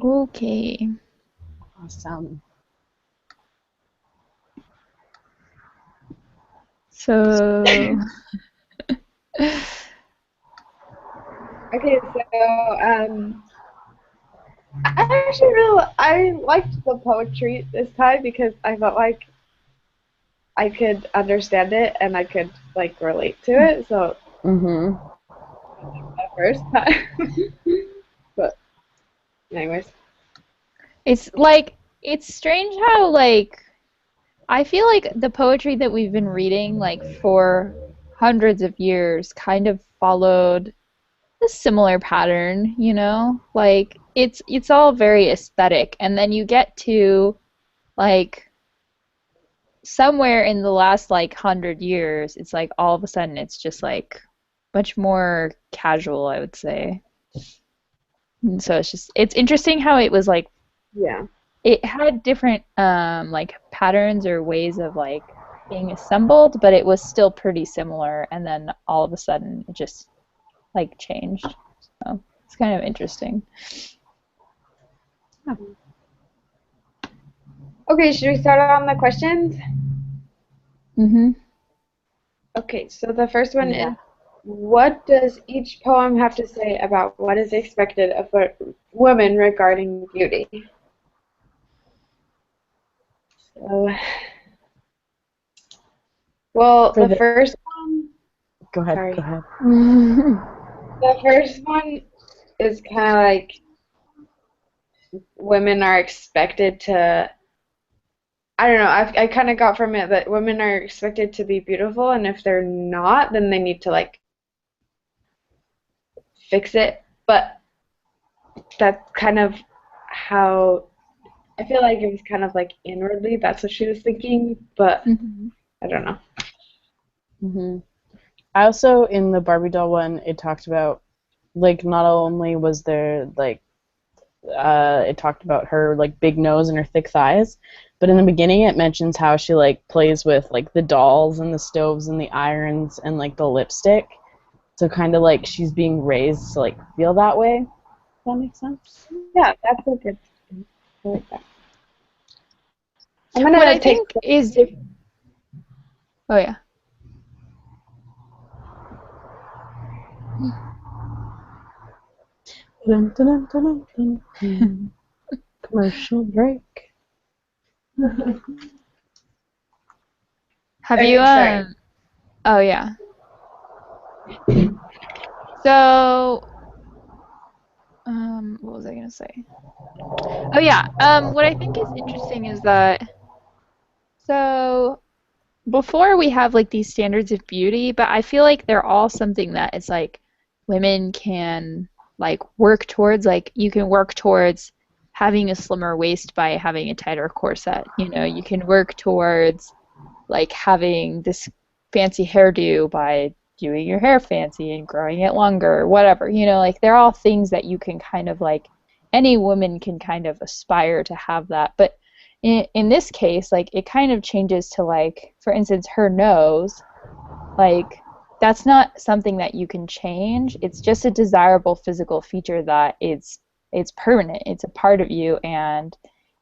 Okay. Awesome. So, Okay, so I actually really I liked the poetry this time because I felt like I could understand it and I could like relate to it. So Mm-hmm. the first time, but anyways, it's like it's strange how like I feel like the poetry that we've been reading like for hundreds of years kind of followed a similar pattern, you know? Like it's all very aesthetic and then you get to like somewhere in the last like 100 years, it's like all of a sudden it's just like much more casual, I would say. And so it's interesting how it was like yeah. it had different like patterns or ways of like being assembled, but it was still pretty similar and then all of a sudden it just like changed. So it's kind of interesting. Okay, should we start on the questions? Mm-hmm. Okay, so the first one Yeah. is, what does each poem have to say about what is expected of a woman regarding beauty? So, well, For the the first one, Go ahead. Go sorry, ahead. the first one is kind of like women are expected to. I don't know. I kind of got from it that women are expected to be beautiful, and if they're not, then they need to like fix it. But that's kind of how I feel like it was kind of like inwardly. That's what she was thinking, but Mm-hmm. I don't know. Mm-hmm. I also, in the Barbie doll one, it talked about, like, not only was there, like, it talked about her, like, big nose and her thick thighs, but in the beginning it mentions how she, like, plays with, like, the dolls and the stoves and the irons and, like, the lipstick. So kind of like she's being raised to, like, feel that way. Does that make sense? Yeah, that's a good. I like that. I'm What I gonna take. think is oh yeah. Dun, dun, dun, dun, dun, dun. Commercial break. Have you Okay, sorry. oh yeah. So what was I gonna say? Oh yeah. What I think is interesting is that so before we have like these standards of beauty, but I feel like they're all something that it's like women can like work towards. Like you can work towards having a slimmer waist by having a tighter corset. You know, you can work towards like having this fancy hairdo by doing your hair fancy and growing it longer or whatever. You know, like they're all things that you can kind of like any woman can kind of aspire to have that. But in this case, like it kind of changes to like, for instance, her nose, like that's not something that you can change. It's just a desirable physical feature that it's permanent. It's a part of you and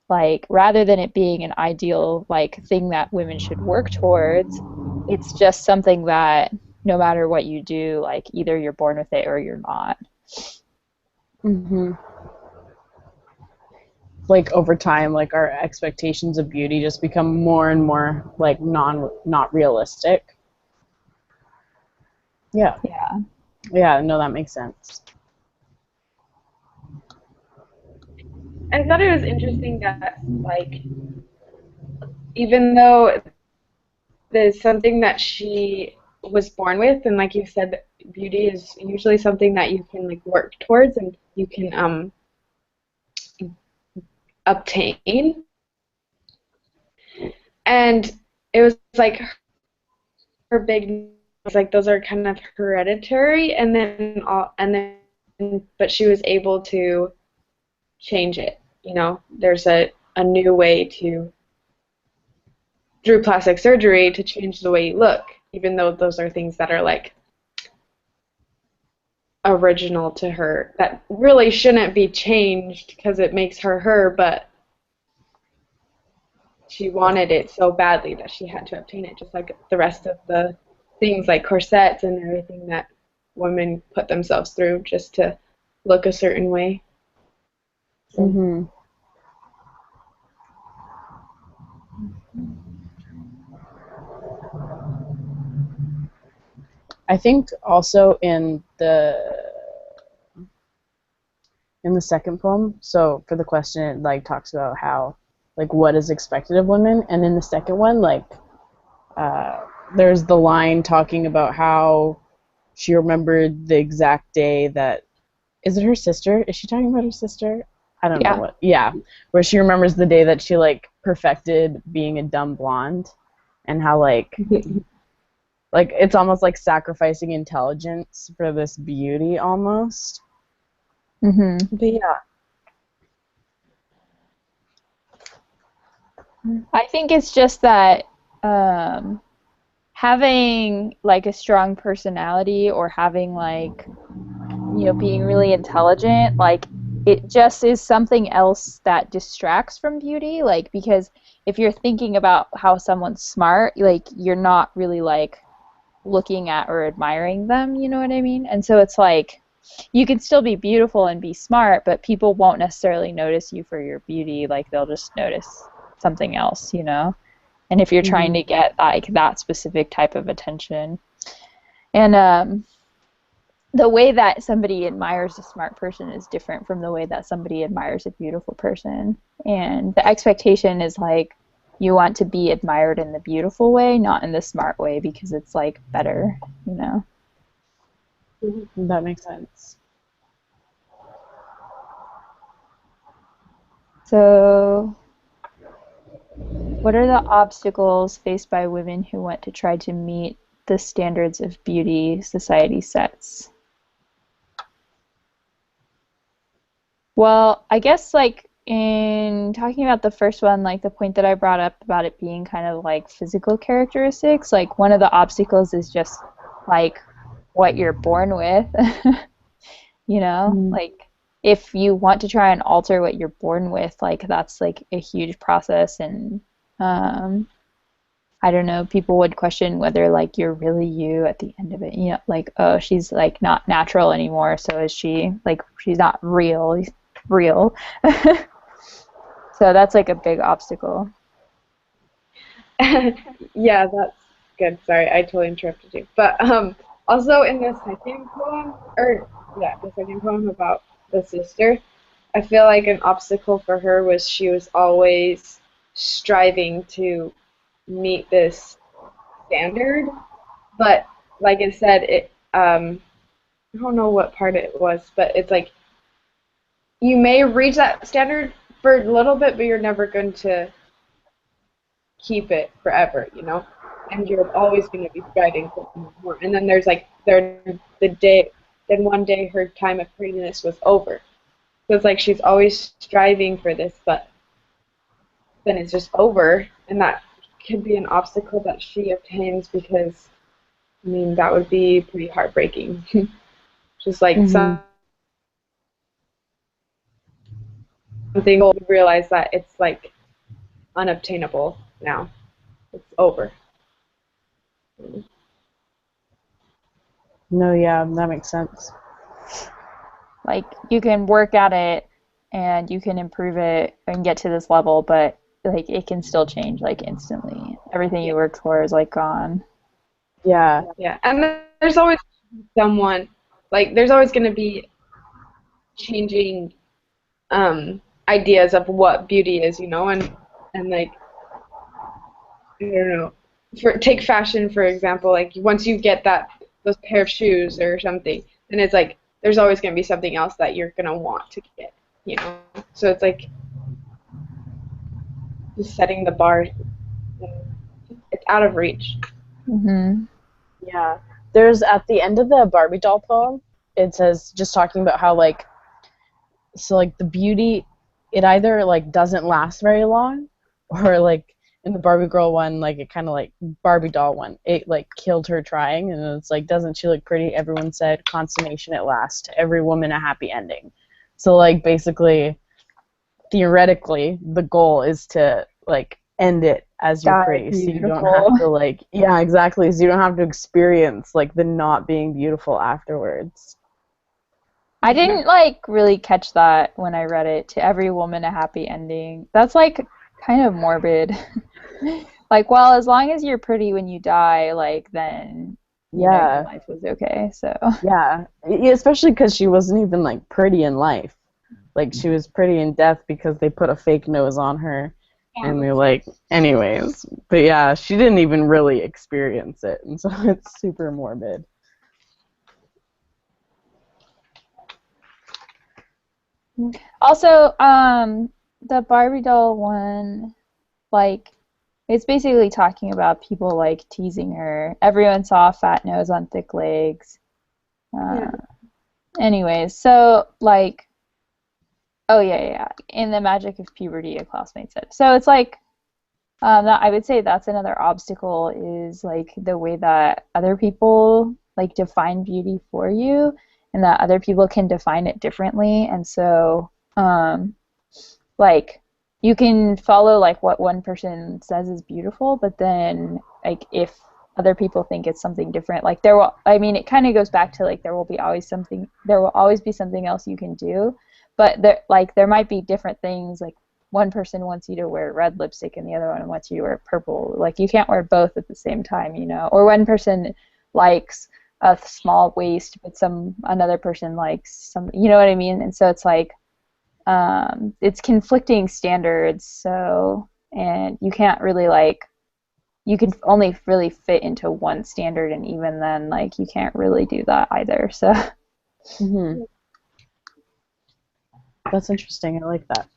like rather than it being an ideal like thing that women should work towards, it's just something that no matter what you do, like either you're born with it or you're not. Mm-hmm. Like over time, like our expectations of beauty just become more and more like not realistic. Yeah. Yeah. Yeah, no, that makes sense. I thought it was interesting that like even though there's something that she was born with, and like you said, beauty is usually something that you can like work towards and you can obtain. And it was like her big was like those are kind of hereditary, and then but she was able to change it. You know, there's a new way to through plastic surgery to change the way you look, even though those are things that are like original to her that really shouldn't be changed because it makes her her, but she wanted it so badly that she had to obtain it, just like the rest of the things like corsets and everything that women put themselves through just to look a certain way. So, Mm-hmm. I think also in the second poem, so for the question it like talks about how like what is expected of women, and in the second one like uh, there's the line talking about how she remembered the exact day that is it her sister? Is she talking about her sister? I don't know Yeah. what. Yeah, where she remembers the day that she like perfected being a dumb blonde, and how like it's almost like sacrificing intelligence for this beauty almost. Mm-hmm. But yeah. I think it's just that um, having like a strong personality or having like being really intelligent, like it just is something else that distracts from beauty. Like, because if you're thinking about how someone's smart, like you're not really like looking at or admiring them, you know what I mean? And so it's like you can still be beautiful and be smart, but people won't necessarily notice you for your beauty. Like they'll just notice something else, you know? And if you're trying Mm-hmm. to get like that specific type of attention. And the way that somebody admires a smart person is different from the way that somebody admires a beautiful person. And the expectation is like you want to be admired in the beautiful way, not in the smart way, because it's like better, you know. That makes sense. So, what are the obstacles faced by women who want to try to meet the standards of beauty society sets? Well, I guess like in talking about the first one, like the point that I brought up about it being kind of like physical characteristics, like one of the obstacles is just like what you're born with, you know? Mm-hmm. Like if you want to try and alter what you're born with, like that's like a huge process and um I don't know, people would question whether like you're really you at the end of it. You know, like, oh, she's like not natural anymore, so is she like she's not real. So that's like a big obstacle. yeah, that's good. Sorry, I totally interrupted you. But also in the second poem, or yeah, the second poem about the sister, I feel like an obstacle for her was she was always striving to meet this standard, but like I said, I don't know what part it was, but it's like you may reach that standard for a little bit, but you're never going to keep it forever, you know? And you're always going to be striving for more. And then there's like the day, then one day her time of prettiness was over. So it's like she's always striving for this, but then it's just over, and that could be an obstacle that she obtains because I mean that would be pretty heartbreaking. Just like Mm-hmm. something you realize that it's like unobtainable now. It's over. No, yeah, that makes sense. Like you can work at it and you can improve it and get to this level, but like it can still change like instantly. Everything Yeah. you worked for is like gone. Yeah. Yeah. And then there's always someone like there's always going to be changing ideas of what beauty is, you know, and like I don't know. For take fashion for example, like once you get that those pair of shoes or something, then it's like there's always going to be something else that you're going to want to get, you know. So it's like just setting the bar. It's out of reach. Hmm. Yeah. There's at the end of the Barbie doll poem, it says just talking about how like so like the beauty it either like doesn't last very long or like in the Barbie girl one, like it kind of like Barbie doll one, it like killed her trying, and it's like, doesn't she look pretty? Everyone said consummation at last. To every woman a happy ending. So like basically, theoretically, the goal is to like end it as you're Die pretty, so you don't beautiful. have to like, yeah, exactly, so you don't have to experience like the not being beautiful afterwards. I didn't like really catch that when I read it. To every woman a happy ending. That's like kind of morbid. Like, well, as long as you're pretty when you die, like then your Yeah, life was okay. So, yeah, especially because she wasn't even like pretty in life. Like she was pretty in death because they put a fake nose on her, and they're like, anyways. But yeah, she didn't even really experience it, and so it's super morbid. also, the Barbie doll one, like, it's basically talking about people like teasing her. Everyone saw a fat nose on thick legs. Yeah. Uh, anyways, so like, oh yeah, yeah, yeah. In the magic of puberty, a classmate said. So it's like, that I would say that's another obstacle is like the way that other people like define beauty for you, and that other people can define it differently. And so, like you can follow like what one person says is beautiful, but then like if other people think it's something different, like there will, I mean, it kind of goes back to like there will always be something else you can do, but there might be different things. Like one person wants you to wear red lipstick and the other one wants you to wear purple. Like you can't wear both at the same time, you know. Or one person likes a small waist, but another person likes some, you know what I mean? And so it's like, it's conflicting standards, so, and you can't really like, you can only really fit into one standard, and even then like you can't really do that either. So Hmm. That's interesting. I like that.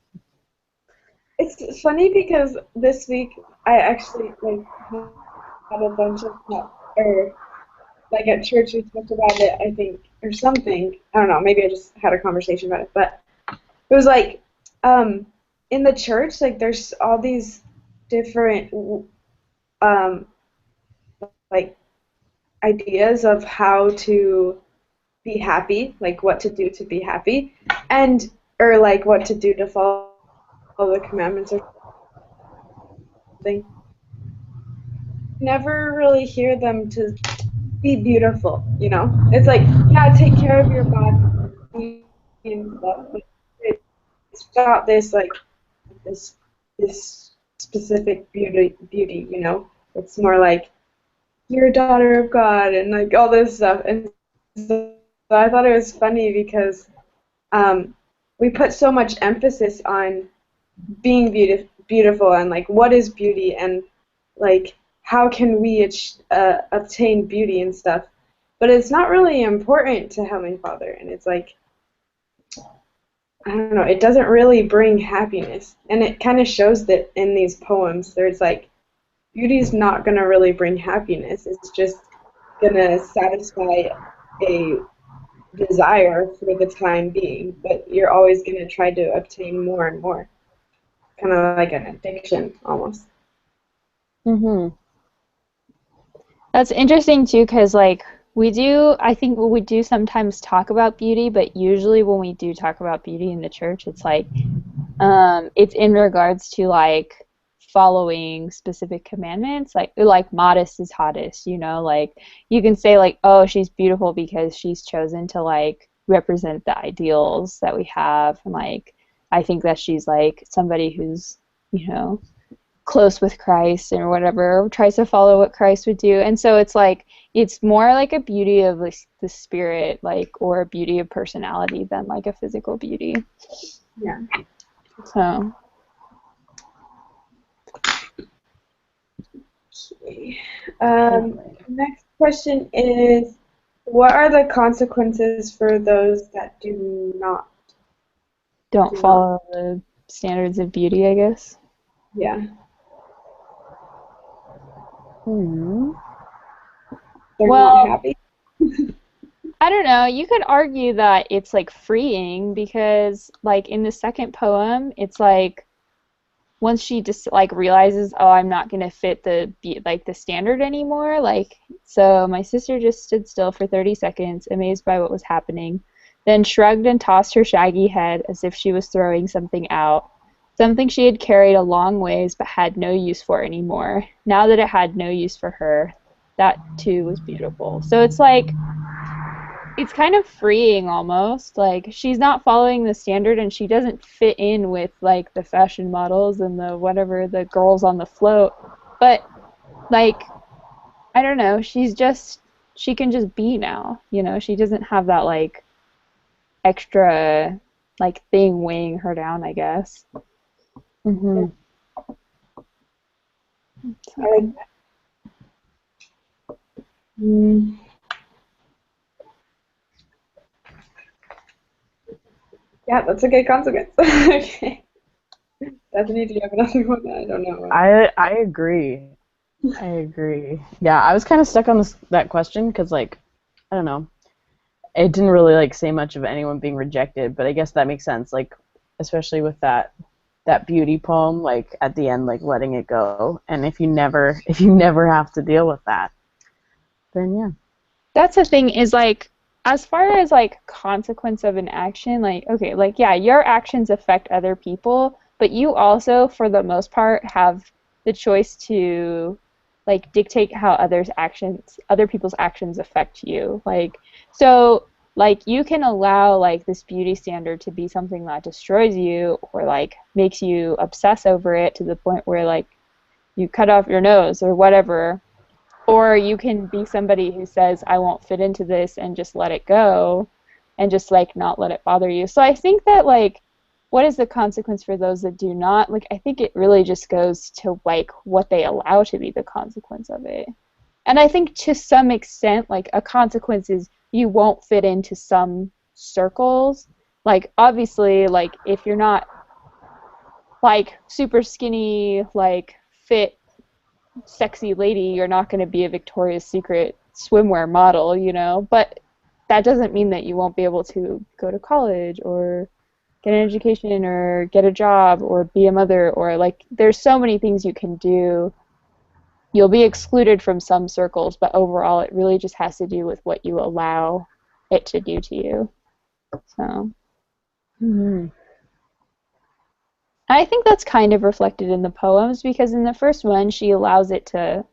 It's funny because this week I actually like had a bunch of or like at church we talked about it, I think, or something. I don't know, maybe I just had a conversation about it, but it was like um in the church like there's all these different um like ideas of how to be happy, like what to do to be happy, and or like what to do to follow the commandments or something. Never really hear them to be beautiful, you know? It's like, yeah, take care of your body and stuff, but it's not this like this this specific beauty, you know? It's more like you're a daughter of God and like all this stuff. And so I thought it was funny because um, we put so much emphasis on being beautiful and like what is beauty and like how can we obtain beauty and stuff. But it's not really important to Heavenly Father, and it's like I don't know, it doesn't really bring happiness, and it kind of shows that in these poems. There's like beauty's not gonna really bring happiness. It's just gonna satisfy a desire for the time being, but you're always gonna try to obtain more and more. Kind of like an addiction almost. Hmm. that's interesting too, because like I think we do sometimes talk about beauty, but usually when we do talk about beauty in the church, it's like, it's in regards to like following specific commandments, like modest is hottest, you know, like you can say like, oh, she's beautiful because she's chosen to like represent the ideals that we have, and like I think that she's like somebody who's, you know, close with Christ or whatever, tries to follow what Christ would do. And so it's like it's more like a beauty of like the spirit, like, or a beauty of personality than like a physical beauty. Yeah. So Okay. Next question is, what are the consequences for those that don't do not? follow the standards of beauty, I guess. Yeah, Hmm. they're not Well, happy. I don't know. You could argue that it's like freeing because like in the second poem, it's like once she just like realizes, oh, I'm not gonna fit the standard anymore, like, so my sister just stood still for 30 seconds, amazed by what was happening, then shrugged and tossed her shaggy head as if she was throwing something out, something she had carried a long ways but had no use for anymore. Now that it had no use for her, that too was beautiful. So it's like it's kind of freeing almost. Like she's not following the standard and she doesn't fit in with like the fashion models and the whatever the girls on the float. But like I don't know, she can just be now, you know. She doesn't have that like extra like thing weighing her down, I guess. Mm-hmm. I like that. Mm. Yeah, that's a good consequence. Okay. Stephanie, do you have another one? I don't know. I agree. I agree. Yeah, I was kind of stuck on that question because, like, I don't know. It didn't really, like, say much of anyone being rejected, but I guess that makes sense, like, especially with that beauty poem, like, at the end, like, letting it go. And if you never have to deal with that, then yeah. That's the thing is like as far as like consequence of an action, like okay, like yeah, your actions affect other people, but you also for the most part have the choice to like dictate how other people's actions affect you. Like so like you can allow like this beauty standard to be something that destroys you or like makes you obsess over it to the point where like you cut off your nose or whatever, or you can be somebody who says, I won't fit into this and just let it go and just like not let it bother you. So I think that like what is the consequence for those that do not? Like I think it really just goes to like what they allow to be the consequence of it. And I think to some extent like a consequence is you won't fit into some circles. Like obviously like if you're not like super skinny, like fit sexy lady, you're not going to be a Victoria's Secret swimwear model, you know, but that doesn't mean that you won't be able to go to college or get an education or get a job or be a mother or like there's so many things you can do. You'll be excluded from some circles, but overall it really just has to do with what you allow it to do to you. So Mm-hmm. I think that's kind of reflected in the poems because in the first one she allows it to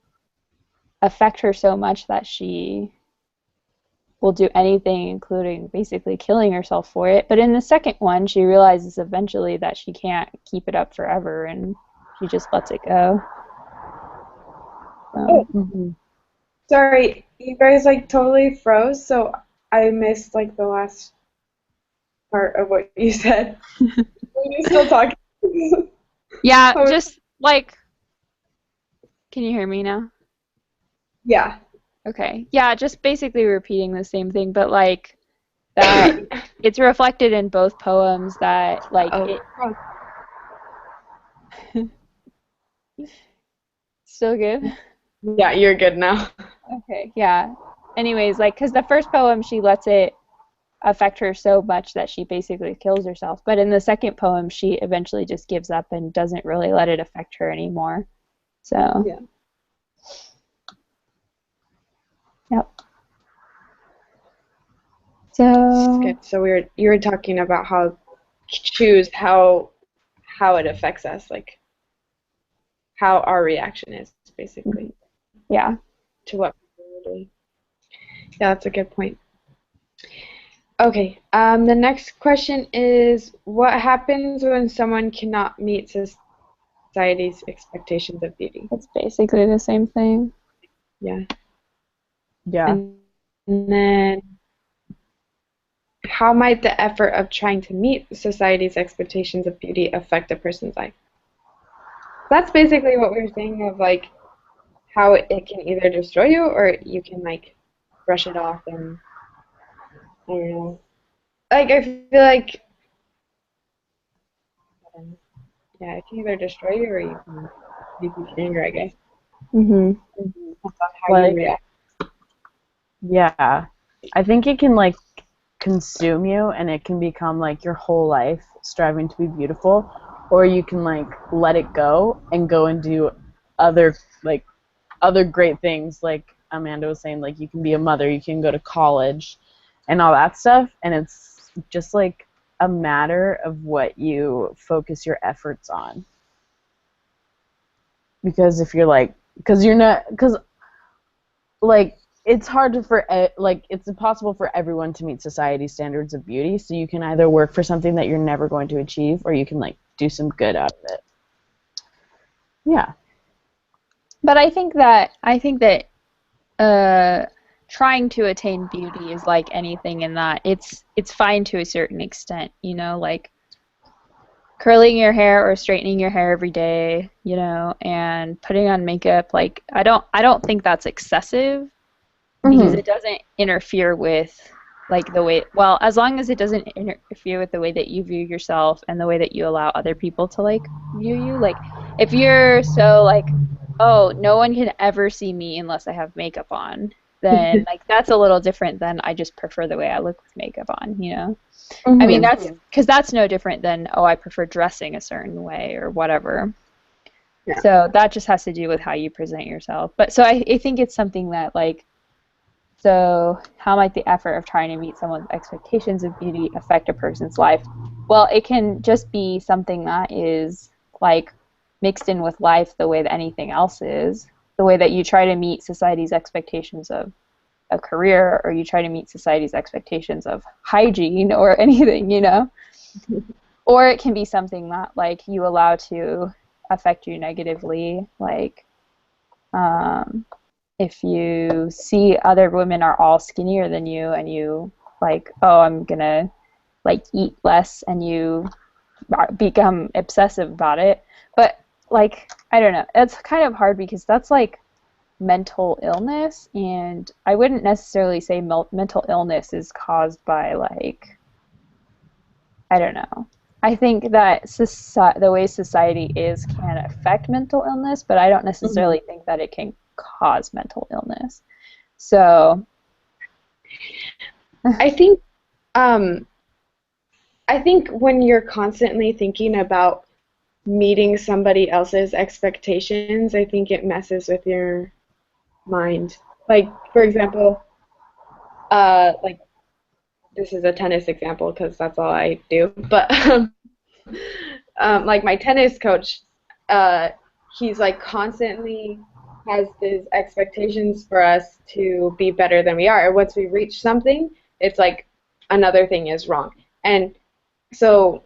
affect her so much that she will do anything, including basically killing herself for it. But in the second one, she realizes eventually that she can't keep it up forever, and she just lets it go. Oh, Mm-hmm. sorry, you guys like totally froze, so I missed like the last part of what you said. Are you still talking? Yeah, Oh, just like, can you hear me now? yeah. Okay. Yeah, just basically repeating the same thing, but like that it's reflected in both poems that like Oh, it still good. yeah, you're good now. Okay, yeah. Anyways, like, because the first poem, she lets it affect her so much that she basically kills herself. But in the second poem, she eventually just gives up and doesn't really let it affect her anymore. So, Yeah. yep. That's So, good. So you were talking about how choose how it affects us, like how our reaction is basically yeah. to what we're doing. Yeah, that's a good point. Okay, the next question is what happens when someone cannot meet society's expectations of beauty? It's basically the same thing. Yeah. Yeah. And then how might the effort of trying to meet society's expectations of beauty affect a person's life? That's basically what we were saying of like how it can either destroy you or you can like brush it off and I don't know. Like I feel like yeah, it can either destroy you or you can make you stronger, I guess. Mhm. Mm-hmm. Depends on how you Like, react. yeah. I think it can, like, consume you and it can become, like, your whole life striving to be beautiful. or you can like let it go and go and do other like other great things, like Amanda was saying, like you can be a mother, you can go to college and all that stuff, and it's just like a matter of what you focus your efforts on. Because if you're like, because you're not, because like it's hard to like it's impossible for everyone to meet society's standards of beauty, so you can either work for something that you're never going to achieve, or you can like do some good out of it. Yeah. But I think that trying to attain beauty is like anything in that it's fine to a certain extent, you know, like curling your hair or straightening your hair every day, you know, and putting on makeup. Like I don't think that's excessive because Mm-hmm. it doesn't interfere with like the way, well, as long as it doesn't interfere with the way that you view yourself and the way that you allow other people to like view you. Like if you're so like, oh, no one can ever see me unless I have makeup on, then like that's a little different than I just prefer the way I look with makeup on, you know? I mean, Mm-hmm. that's because that's no different than, oh, I prefer dressing a certain way or whatever. Yeah. So that just has to do with how you present yourself. But so I think it's something that like, so how might the effort of trying to meet someone's expectations of beauty affect a person's life? Well, it can just be something that is like mixed in with life the way that anything else is. The way that you try to meet society's expectations of a career, or you try to meet society's expectations of hygiene or anything, you know? Or it can be something that like you allow to affect you negatively, like um, if you see other women are all skinnier than you and you like, oh, I'm gonna like eat less, and you become obsessive about it. But like, I don't know, it's kind of hard because that's like mental illness, and I wouldn't necessarily say mental illness is caused by like, I don't know. I think that the way society is can affect mental illness, but I don't Mm-hmm. necessarily think that it can cause mental illness. So, I think um, I think when you're constantly thinking about meeting somebody else's expectations, I think it messes with your mind. Like, for example, like this is a tennis example because that's all I do. But like my tennis coach, uh, he's like constantly has these expectations for us to be better than we are. And once we reach something, it's like another thing is wrong. And so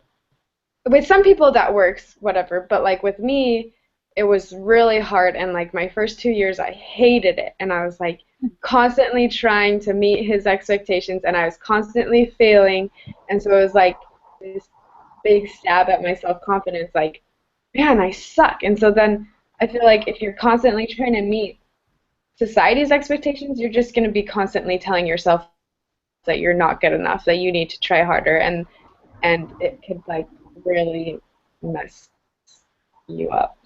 with some people that works, whatever. But like with me, it was really hard. And like my first 2 years, I hated it. And I was like constantly trying to meet his expectations, and I was constantly failing. And so it was like this big stab at my self confidence, like, man, I suck. And so then I feel like if you're constantly trying to meet society's expectations, you're just going to be constantly telling yourself that you're not good enough, that you need to try harder, and it could like really mess you up.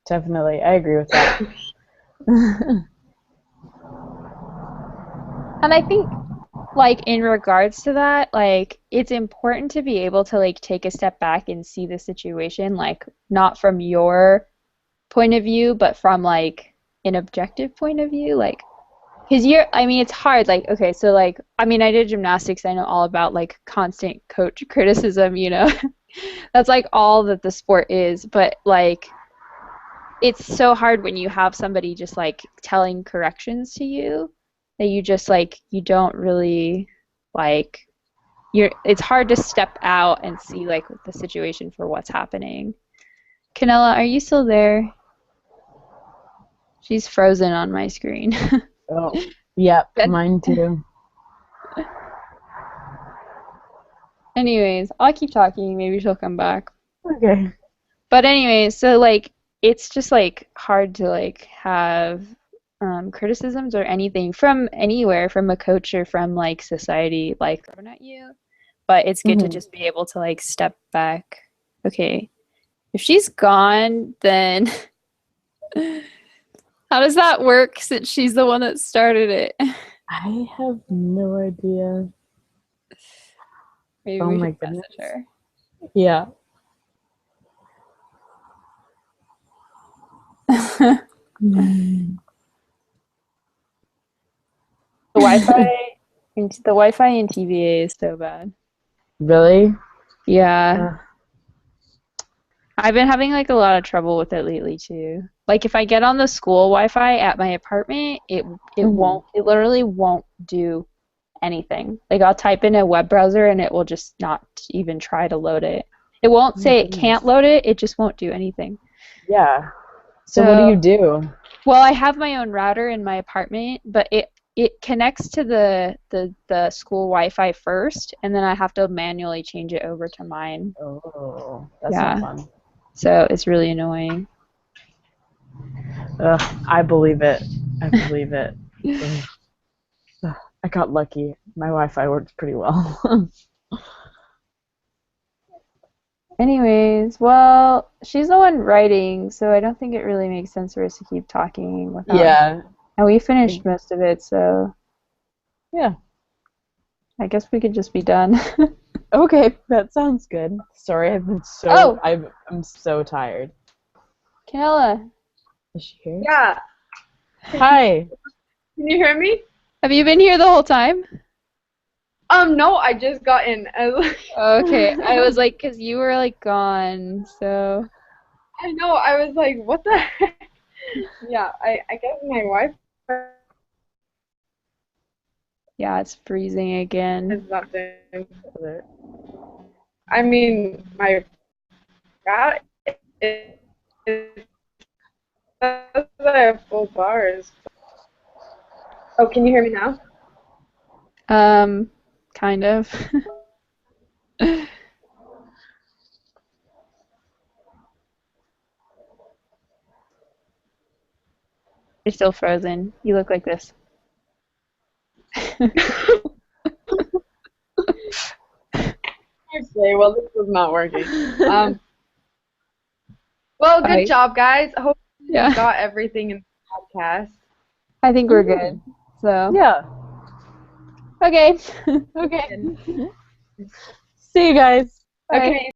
Definitely, I agree with that. and I think like in regards to that, like it's important to be able to like take a step back and see the situation like not from your point of view, but from like an objective point of view, like because you're, I mean, it's hard. Like, okay, so like, I mean, I did gymnastics. I know all about like constant coach criticism, you know. That's like all that the sport is. But like, it's so hard when you have somebody just like telling corrections to you that you just like, you don't really like, it's hard to step out and see like the situation for what's happening. Canella, are you still there? She's frozen on my screen. Oh, yep, But mine too. anyways, I'll keep talking. Maybe she'll come back. Okay. But anyways, so like it's just like hard to like have criticisms or anything from anywhere, from a coach or from like society like thrown at you. But it's good to Mm-hmm. just be able to like step back. Okay, if she's gone, then how does that work since she's the one that started it? I have no idea. Maybe Oh we my should goodness. message her. Yeah. The Wi-Fi the Wi-Fi in TVA is so bad. Really? Yeah. Uh, I've been having like a lot of trouble with it lately too. Like if I get on the school Wi-Fi at my apartment, mhm. it literally won't do anything. Like I'll type in a web browser and it will just not even try to load it. It won't Oh my say it can't goodness. load it, it just won't do anything. Yeah. So what do So, you do? well, I have my own router in my apartment, but it connects to the school Wi-Fi first, and then I have to manually change it over to mine. Oh, that's not Yeah. fun. So it's really annoying. Ugh, I believe it. I believe it. Ugh. Ugh, I got lucky. My Wi-Fi works pretty well. Anyways, well, she's the one writing, so I don't think it really makes sense for us to keep talking without her. Yeah. And we finished most of it, so Yeah. I guess we could just be done. Okay, that sounds good. Sorry, Oh, I'm so tired. Canella, Is she here? Yeah. Hi. Can you hear me? have you been here the whole time? No, I just got in. I was like, Okay, I was like, 'cause you were like gone, so I know. I was like, what the heck? Yeah, I guess my wife yeah, it's freezing again. is not doing. I mean, my cat is says I have full bars. Oh, can you hear me now? Kind of. You're still frozen. You look like this. Okay, well, this was not working. Um, well, good Bye. job, guys. I hope you Yeah, got everything in the podcast. I think we're good. Mhm. So, Yeah. okay. Okay. See you guys. Bye. Okay.